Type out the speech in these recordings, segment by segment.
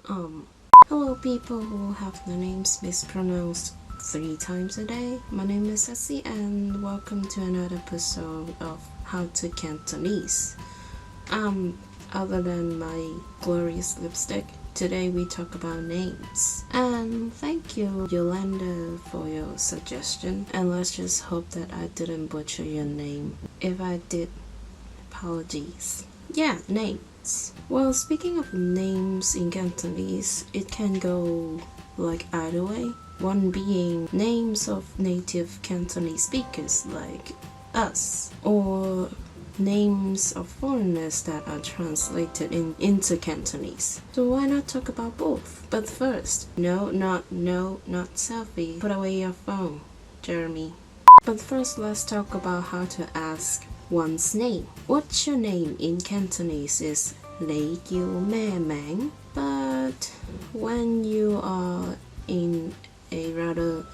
Um, Hello people who have their names mispronounced 3 times a day. My name is Ceci and welcome to another episode of How to Cantonese. Other than my glorious lipstick, today we talk about names. And thank you, Yolanda, for your suggestion. And let's just hope that I didn't butcher your name. If I did, apologies. Yeah, names. Well, speaking of names in Cantonese, it can go like either way. One being names of native Cantonese speakers like us, or names of foreigners that are translated into Cantonese. So why not talk about both? But first, not selfie. Put away your phone, Jeremy. But first, let's talk about how to ask one's name. What's your name in Cantonese is Lý Kiêu Mẹ Mang, but when you are in a rather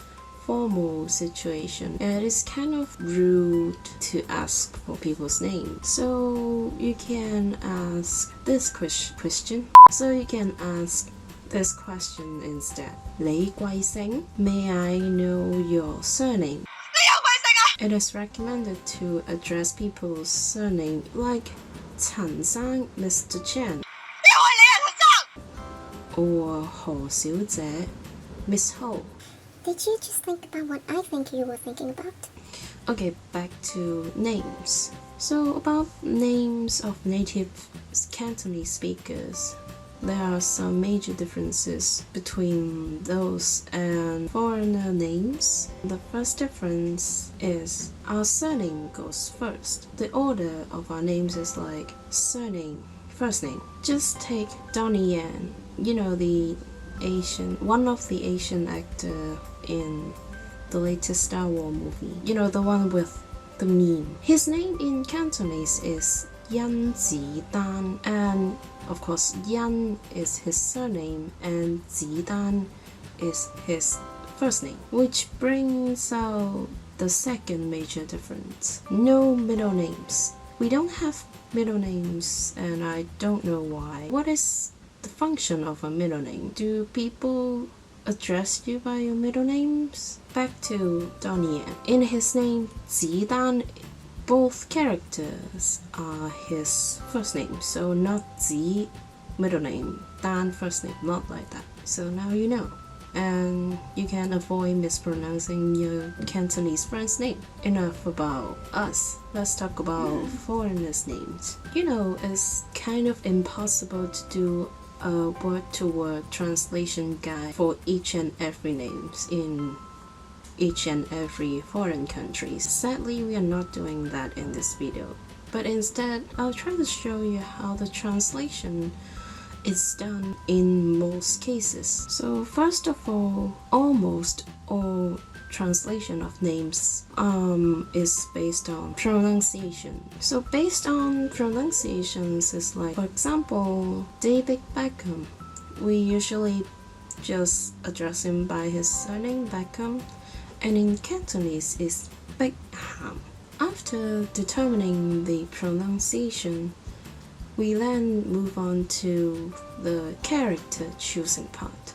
formal situation, it is kind of rude to ask for people's names. So you can ask this question. Instead. Lý Quay Sinh, may I know your surname? It is recommended to address people's surname like Chan Sang, Mr. Chen, or Ho Xiu Jie, Miss Ho. Did you just think about what I think you were thinking about? Okay, back to names. So about names of native Cantonese speakers, there are some major differences between those and foreigner names. The first difference is our surname goes first. The order of our names is like surname, first name. Just take Donnie Yen, one of the Asian actor in the latest Star Wars movie. The one with the meme. His name in Cantonese is Yan Zidan, and of course Yan is his surname and Zidan is his first name, which brings out the second major difference. No middle names. We don't have middle names, and I don't know why. What is the function of a middle name? Do people address you by your middle names? Back to Donnie Yen. In his name Zidan, both characters are his first name, so not Zi middle name, Dan first name, not like that. So now you know, and you can avoid mispronouncing your Cantonese friend's name. Enough about us. Let's talk about foreigners' names. It's kind of impossible to do a word-to-word translation guide for each and every names in each and every foreign country. Sadly, we are not doing that in this video, but instead I'll try to show you how the translation is done in most cases. So first of all, almost all translation of names is based on pronunciation. So based on pronunciations is like, for example, David Beckham, we usually just address him by his surname Beckham, and in Cantonese is Beckham. After determining the pronunciation, we then move on to the character choosing part.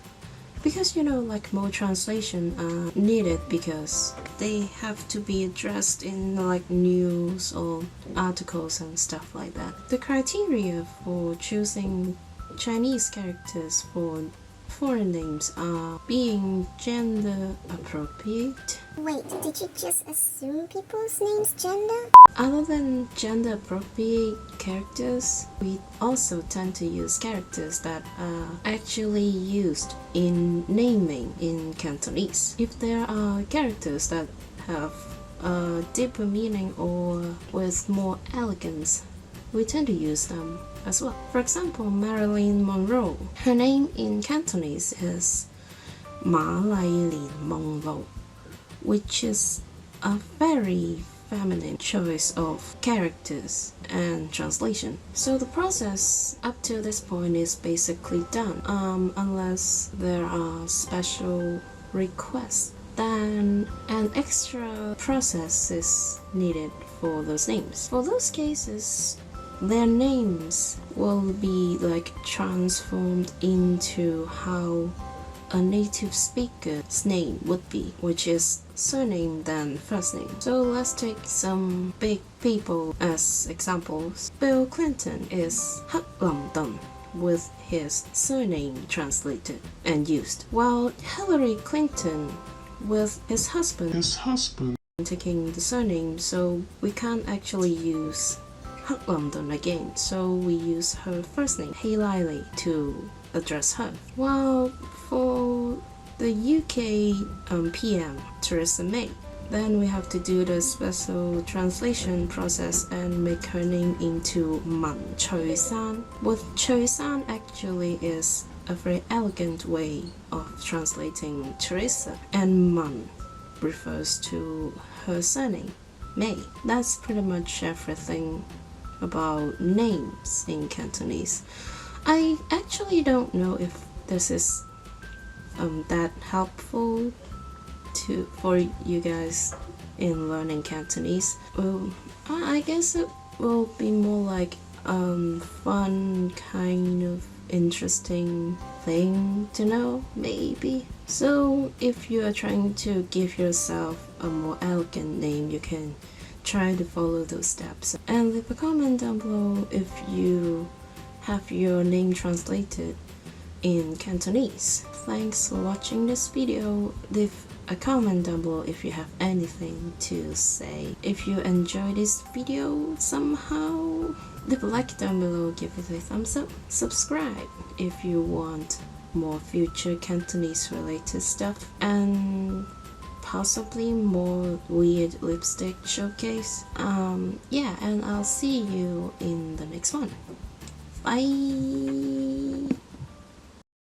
Because like more translation are needed because they have to be addressed in like news or articles and stuff like that. The criteria for choosing Chinese characters for foreign names are being gender appropriate. Wait, did you just assume people's names gender? Other than gender appropriate characters, we also tend to use characters that are actually used in naming in Cantonese. If there are characters that have a deeper meaning or with more elegance, we tend to use them as well. For example, Marilyn Monroe. Her name in Cantonese is Ma Lai Lin Mong Lo, which is a very feminine choice of characters and translation. So the process up to this point is basically done, unless there are special requests. Then an extra process is needed for those names. For those cases, their names will be like transformed into how a native speaker's name would be, which is surname then first name. So let's take some big people as examples. Bill Clinton is Hắc Lam Dun with his surname translated and used, while Hillary Clinton with his husband taking the surname, so we can't actually use Hắc Lam Dun again, so we use her first name, Haley, to address her. While for the UK PM, Theresa May, then we have to do the special translation process and make her name into Man Choi San. With Choi San actually is a very elegant way of translating Teresa, and Man refers to her surname, May. That's pretty much everything about names in Cantonese. I actually don't know if this is that helpful for you guys in learning Cantonese. Well, I guess it will be more like fun, kind of interesting thing to know, maybe. So if you are trying to give yourself a more elegant name, you can try to follow those steps, and leave a comment down below if you have your name translated in Cantonese. Thanks for watching this video. Leave a comment down below if you have anything to say. If you enjoyed this video somehow, leave a like down below, give it a thumbs up, subscribe if you want more future Cantonese related stuff, and possibly more weird lipstick showcase. Yeah, and I'll see you in the next one. Bye.